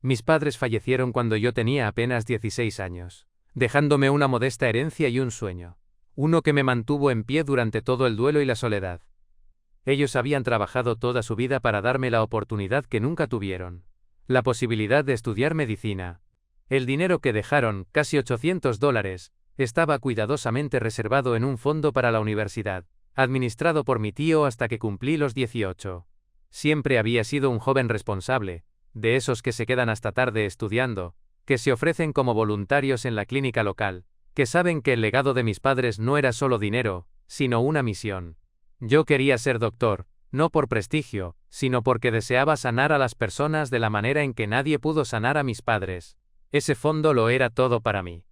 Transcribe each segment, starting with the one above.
Mis padres fallecieron cuando yo tenía apenas 16 años, dejándome una modesta herencia y un sueño. Uno que me mantuvo en pie durante todo el duelo y la soledad. Ellos habían trabajado toda su vida para darme la oportunidad que nunca tuvieron. La posibilidad de estudiar medicina. El dinero que dejaron, casi $800, estaba cuidadosamente reservado en un fondo para la universidad, administrado por mi tío hasta que cumplí los 18. Siempre había sido un joven responsable, de esos que se quedan hasta tarde estudiando, que se ofrecen como voluntarios en la clínica local, que saben que el legado de mis padres no era solo dinero, sino una misión. Yo quería ser doctor, no por prestigio, sino porque deseaba sanar a las personas de la manera en que nadie pudo sanar a mis padres. Ese fondo lo era todo para mí.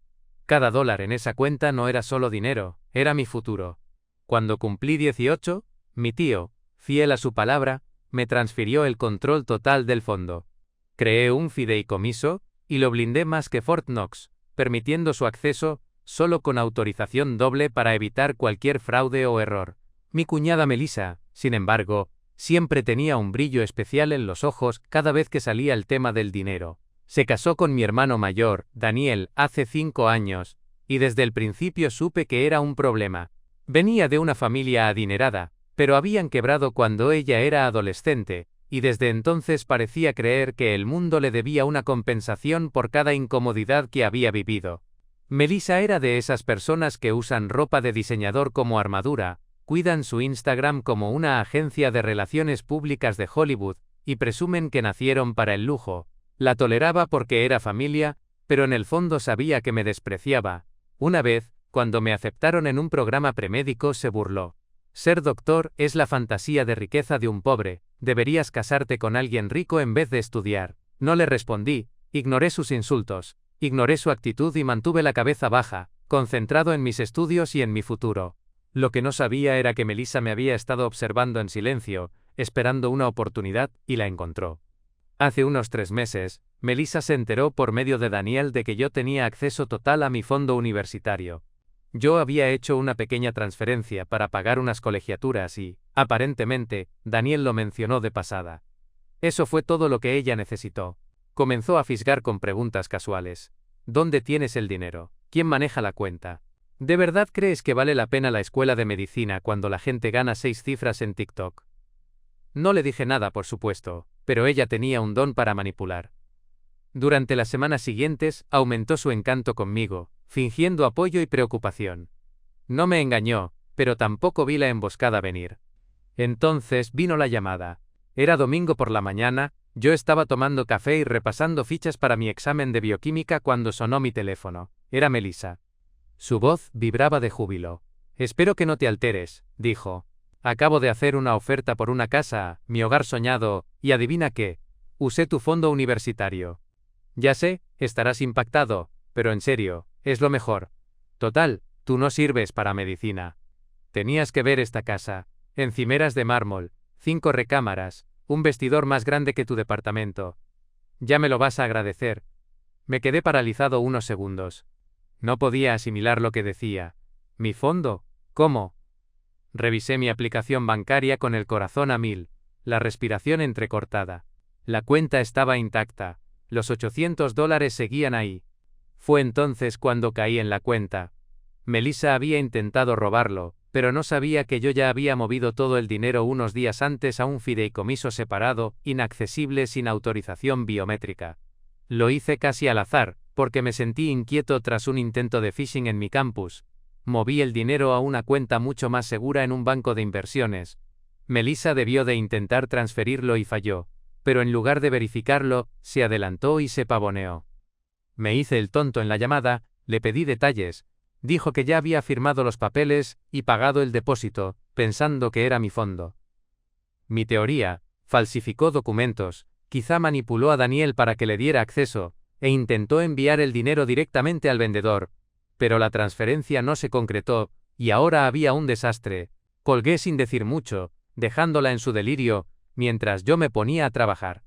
Cada dólar en esa cuenta no era solo dinero, era mi futuro. Cuando cumplí 18, mi tío, fiel a su palabra, me transfirió el control total del fondo. Creé un fideicomiso, y lo blindé más que Fort Knox, permitiendo su acceso, solo con autorización doble para evitar cualquier fraude o error. Mi cuñada Melissa, sin embargo, siempre tenía un brillo especial en los ojos cada vez que salía el tema del dinero. Se casó con mi hermano mayor, Daniel, hace 5 años, y desde el principio supe que era un problema. Venía de una familia adinerada, pero habían quebrado cuando ella era adolescente, y desde entonces parecía creer que el mundo le debía una compensación por cada incomodidad que había vivido. Melissa era de esas personas que usan ropa de diseñador como armadura, cuidan su Instagram como una agencia de relaciones públicas de Hollywood, y presumen que nacieron para el lujo. La toleraba porque era familia, pero en el fondo sabía que me despreciaba. Una vez, cuando me aceptaron en un programa premédico, se burló. Ser doctor es la fantasía de riqueza de un pobre, deberías casarte con alguien rico en vez de estudiar. No le respondí, ignoré sus insultos, ignoré su actitud y mantuve la cabeza baja, concentrado en mis estudios y en mi futuro. Lo que no sabía era que Melissa me había estado observando en silencio, esperando una oportunidad, y la encontró. Hace unos 3 meses, Melissa se enteró por medio de Daniel de que yo tenía acceso total a mi fondo universitario. Yo había hecho una pequeña transferencia para pagar unas colegiaturas y, aparentemente, Daniel lo mencionó de pasada. Eso fue todo lo que ella necesitó. Comenzó a fisgar con preguntas casuales. ¿Dónde tienes el dinero? ¿Quién maneja la cuenta? ¿De verdad crees que vale la pena la escuela de medicina cuando la gente gana 6 cifras en TikTok? No le dije nada, por supuesto, pero ella tenía un don para manipular. Durante las semanas siguientes, aumentó su encanto conmigo, fingiendo apoyo y preocupación. No me engañó, pero tampoco vi la emboscada venir. Entonces vino la llamada. Era domingo por la mañana, yo estaba tomando café y repasando fichas para mi examen de bioquímica cuando sonó mi teléfono. Era Melissa. Su voz vibraba de júbilo. «Espero que no te alteres», dijo. «Acabo de hacer una oferta por una casa, mi hogar soñado, y adivina qué, usé tu fondo universitario». «Ya sé, estarás impactado, pero en serio, es lo mejor. Total, tú no sirves para medicina. Tenías que ver esta casa. Encimeras de mármol, 5 recámaras, un vestidor más grande que tu departamento. Ya me lo vas a agradecer». Me quedé paralizado unos segundos. No podía asimilar lo que decía. ¿Mi fondo? ¿Cómo? Revisé mi aplicación bancaria con el corazón a 1000, la respiración entrecortada. La cuenta estaba intacta. Los $800 seguían ahí. Fue entonces cuando caí en la cuenta. Melissa había intentado robarlo, pero no sabía que yo ya había movido todo el dinero unos días antes a un fideicomiso separado, inaccesible sin autorización biométrica. Lo hice casi al azar, porque me sentí inquieto tras un intento de phishing en mi campus. Moví el dinero a una cuenta mucho más segura en un banco de inversiones. Melissa debió de intentar transferirlo y falló, pero en lugar de verificarlo, se adelantó y se pavoneó. Me hice el tonto en la llamada, le pedí detalles. Dijo que ya había firmado los papeles y pagado el depósito, pensando que era mi fondo. Mi teoría: falsificó documentos, quizá manipuló a Daniel para que le diera acceso, e intentó enviar el dinero directamente al vendedor, pero la transferencia no se concretó, y ahora había un desastre. Colgué sin decir mucho, dejándola en su delirio, mientras yo me ponía a trabajar.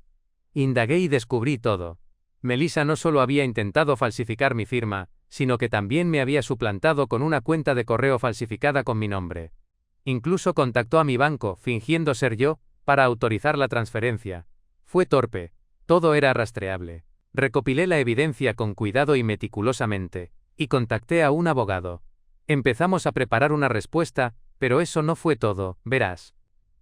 Indagué y descubrí todo. Melissa no solo había intentado falsificar mi firma, sino que también me había suplantado con una cuenta de correo falsificada con mi nombre. Incluso contactó a mi banco, fingiendo ser yo, para autorizar la transferencia. Fue torpe. Todo era rastreable. Recopilé la evidencia con cuidado y meticulosamente, y contacté a un abogado. Empezamos a preparar una respuesta, pero eso no fue todo, verás.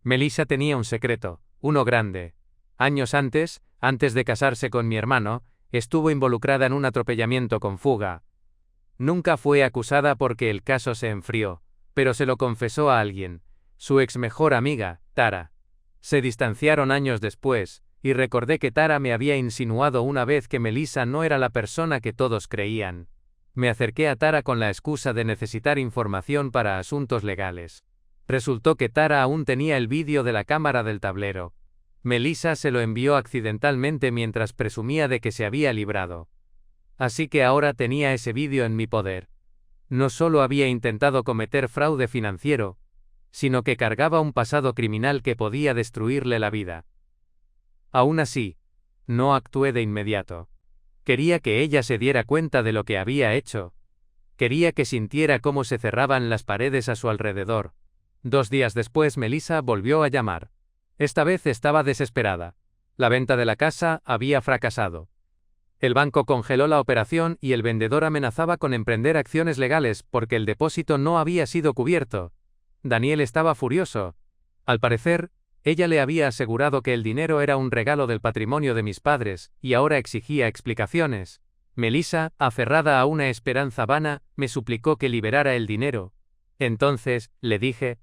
Melissa tenía un secreto, uno grande. Años antes de casarse con mi hermano, estuvo involucrada en un atropellamiento con fuga. Nunca fue acusada porque el caso se enfrió, pero se lo confesó a alguien, su ex mejor amiga, Tara. Se distanciaron años después, y recordé que Tara me había insinuado una vez que Melissa no era la persona que todos creían. Me acerqué a Tara con la excusa de necesitar información para asuntos legales. Resultó que Tara aún tenía el vídeo de la cámara del tablero. Melissa se lo envió accidentalmente mientras presumía de que se había librado. Así que ahora tenía ese vídeo en mi poder. No solo había intentado cometer fraude financiero, sino que cargaba un pasado criminal que podía destruirle la vida. Aún así, no actué de inmediato. Quería que ella se diera cuenta de lo que había hecho. Quería que sintiera cómo se cerraban las paredes a su alrededor. 2 días después Melissa volvió a llamar. Esta vez estaba desesperada. La venta de la casa había fracasado. El banco congeló la operación y el vendedor amenazaba con emprender acciones legales porque el depósito no había sido cubierto. Daniel estaba furioso. Al parecer, ella le había asegurado que el dinero era un regalo del patrimonio de mis padres, y ahora exigía explicaciones. Melissa, aferrada a una esperanza vana, me suplicó que liberara el dinero. Entonces, le dije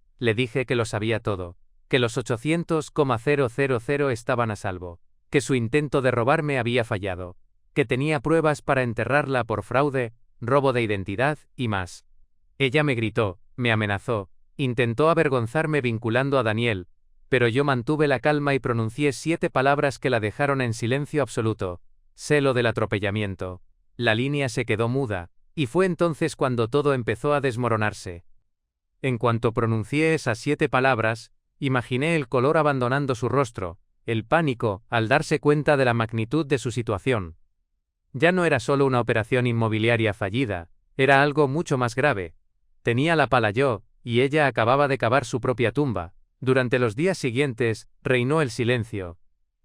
que lo sabía todo, que los 800,000 estaban a salvo, que su intento de robarme había fallado, que tenía pruebas para enterrarla por fraude, robo de identidad y más. Ella me gritó, me amenazó, intentó avergonzarme vinculando a Daniel, pero yo mantuve la calma y pronuncié 7 palabras que la dejaron en silencio absoluto. Sé lo del atropellamiento. La línea se quedó muda, y fue entonces cuando todo empezó a desmoronarse. En cuanto pronuncié esas 7 palabras, imaginé el color abandonando su rostro, el pánico al darse cuenta de la magnitud de su situación. Ya no era solo una operación inmobiliaria fallida, era algo mucho más grave. Tenía la pala yo, y ella acababa de cavar su propia tumba. Durante los días siguientes, reinó el silencio.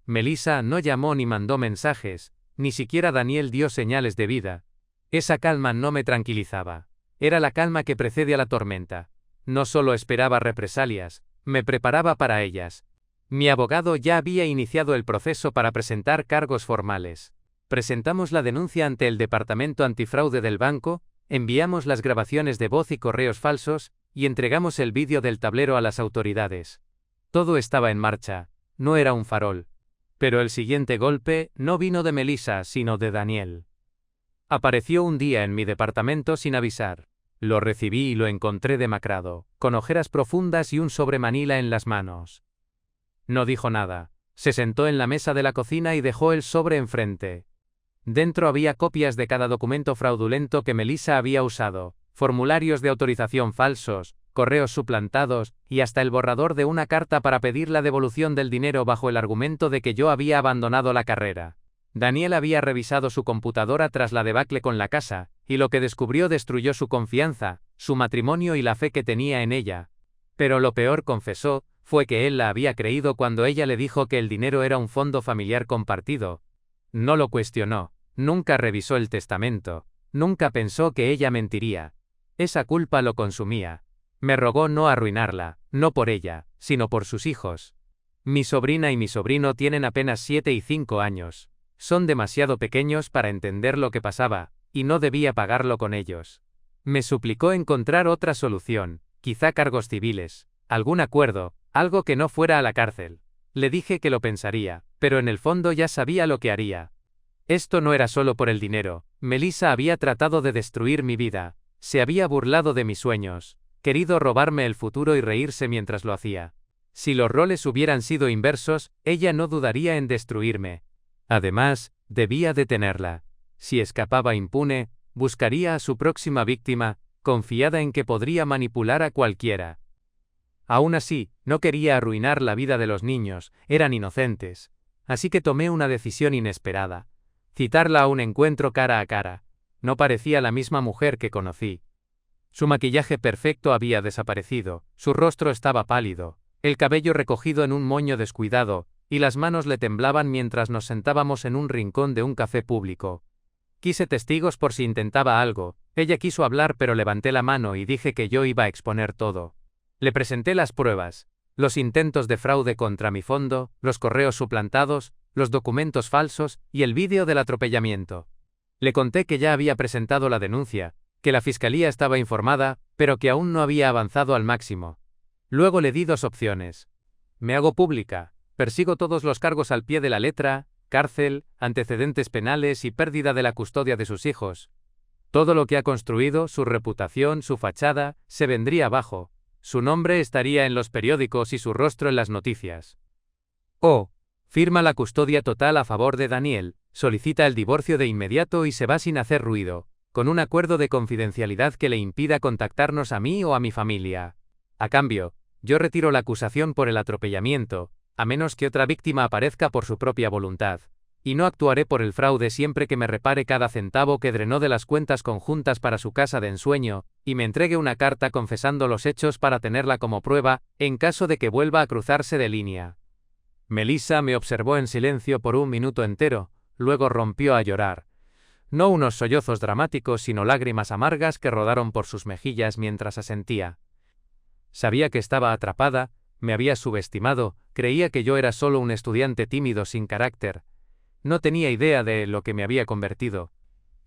Melissa no llamó ni mandó mensajes, ni siquiera Daniel dio señales de vida. Esa calma no me tranquilizaba. Era la calma que precede a la tormenta. No solo esperaba represalias, me preparaba para ellas. Mi abogado ya había iniciado el proceso para presentar cargos formales. Presentamos la denuncia ante el Departamento Antifraude del banco, enviamos las grabaciones de voz y correos falsos, y entregamos el vídeo del tablero a las autoridades. Todo estaba en marcha, no era un farol. Pero el siguiente golpe no vino de Melissa, sino de Daniel. Apareció un día en mi departamento sin avisar. Lo recibí y lo encontré demacrado, con ojeras profundas y un sobre Manila en las manos. No dijo nada. Se sentó en la mesa de la cocina y dejó el sobre enfrente. Dentro había copias de cada documento fraudulento que Melissa había usado, formularios de autorización falsos, correos suplantados, y hasta el borrador de una carta para pedir la devolución del dinero bajo el argumento de que yo había abandonado la carrera. Daniel había revisado su computadora tras la debacle con la casa, y lo que descubrió destruyó su confianza, su matrimonio y la fe que tenía en ella. Pero lo peor, confesó, fue que él la había creído cuando ella le dijo que el dinero era un fondo familiar compartido. No lo cuestionó, nunca revisó el testamento, nunca pensó que ella mentiría. Esa culpa lo consumía. Me rogó no arruinarla, no por ella, sino por sus hijos. Mi sobrina y mi sobrino tienen apenas 7 y 5 años. Son demasiado pequeños para entender lo que pasaba, y no debía pagarlo con ellos. Me suplicó encontrar otra solución, quizá cargos civiles, algún acuerdo, algo que no fuera a la cárcel. Le dije que lo pensaría, pero en el fondo ya sabía lo que haría. Esto no era solo por el dinero. Melissa había tratado de destruir mi vida, se había burlado de mis sueños, querido robarme el futuro y reírse mientras lo hacía. Si los roles hubieran sido inversos, ella no dudaría en destruirme. Además, debía detenerla. Si escapaba impune, buscaría a su próxima víctima, confiada en que podría manipular a cualquiera. Aún así, no quería arruinar la vida de los niños, eran inocentes. Así que tomé una decisión inesperada. Citarla a un encuentro cara a cara. No parecía la misma mujer que conocí. Su maquillaje perfecto había desaparecido, su rostro estaba pálido, el cabello recogido en un moño descuidado, y las manos le temblaban mientras nos sentábamos en un rincón de un café público. Quise testigos por si intentaba algo. Ella quiso hablar pero levanté la mano y dije que yo iba a exponer todo. Le presenté las pruebas, los intentos de fraude contra mi fondo, los correos suplantados, los documentos falsos y el vídeo del atropellamiento. Le conté que ya había presentado la denuncia, que la fiscalía estaba informada, pero que aún no había avanzado al máximo. Luego le di dos opciones. Me hago pública, persigo todos los cargos al pie de la letra, cárcel, antecedentes penales y pérdida de la custodia de sus hijos. Todo lo que ha construido, su reputación, su fachada, se vendría abajo. Su nombre estaría en los periódicos y su rostro en las noticias. O. Firma la custodia total a favor de Daniel, solicita el divorcio de inmediato y se va sin hacer ruido, con un acuerdo de confidencialidad que le impida contactarnos a mí o a mi familia. A cambio, yo retiro la acusación por el atropellamiento, a menos que otra víctima aparezca por su propia voluntad, y no actuaré por el fraude siempre que me repare cada centavo que drenó de las cuentas conjuntas para su casa de ensueño, y me entregue una carta confesando los hechos para tenerla como prueba, en caso de que vuelva a cruzarse de línea. Melissa me observó en silencio por un minuto entero, luego rompió a llorar. No unos sollozos dramáticos, sino lágrimas amargas que rodaron por sus mejillas mientras asentía. Sabía que estaba atrapada, me había subestimado, creía que yo era solo un estudiante tímido sin carácter. No tenía idea de lo que me había convertido.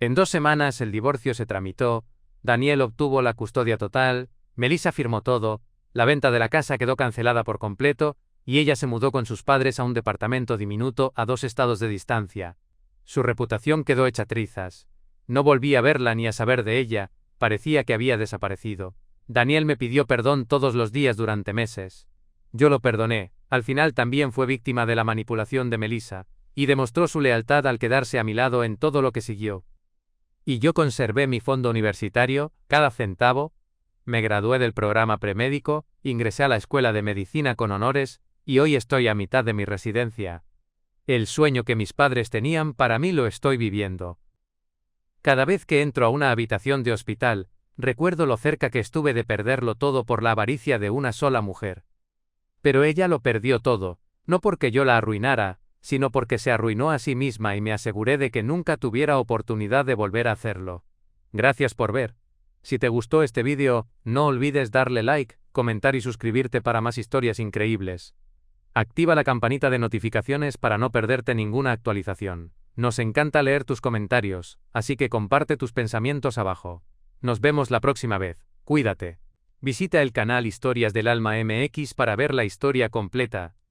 En 2 semanas el divorcio se tramitó, Daniel obtuvo la custodia total, Melissa firmó todo, la venta de la casa quedó cancelada por completo, y ella se mudó con sus padres a un departamento diminuto a 2 estados de distancia. Su reputación quedó hecha trizas. No volví a verla ni a saber de ella, parecía que había desaparecido. Daniel me pidió perdón todos los días durante meses. Yo lo perdoné, al final también fue víctima de la manipulación de Melissa, y demostró su lealtad al quedarse a mi lado en todo lo que siguió. Y yo conservé mi fondo universitario, cada centavo, me gradué del programa premédico, ingresé a la escuela de medicina con honores, y hoy estoy a mitad de mi residencia. El sueño que mis padres tenían para mí lo estoy viviendo. Cada vez que entro a una habitación de hospital, recuerdo lo cerca que estuve de perderlo todo por la avaricia de una sola mujer. Pero ella lo perdió todo, no porque yo la arruinara, sino porque se arruinó a sí misma y me aseguré de que nunca tuviera oportunidad de volver a hacerlo. Gracias por ver. Si te gustó este vídeo, no olvides darle like, comentar y suscribirte para más historias increíbles. Activa la campanita de notificaciones para no perderte ninguna actualización. Nos encanta leer tus comentarios, así que comparte tus pensamientos abajo. Nos vemos la próxima vez. Cuídate. Visita el canal Historias del Alma MX para ver la historia completa.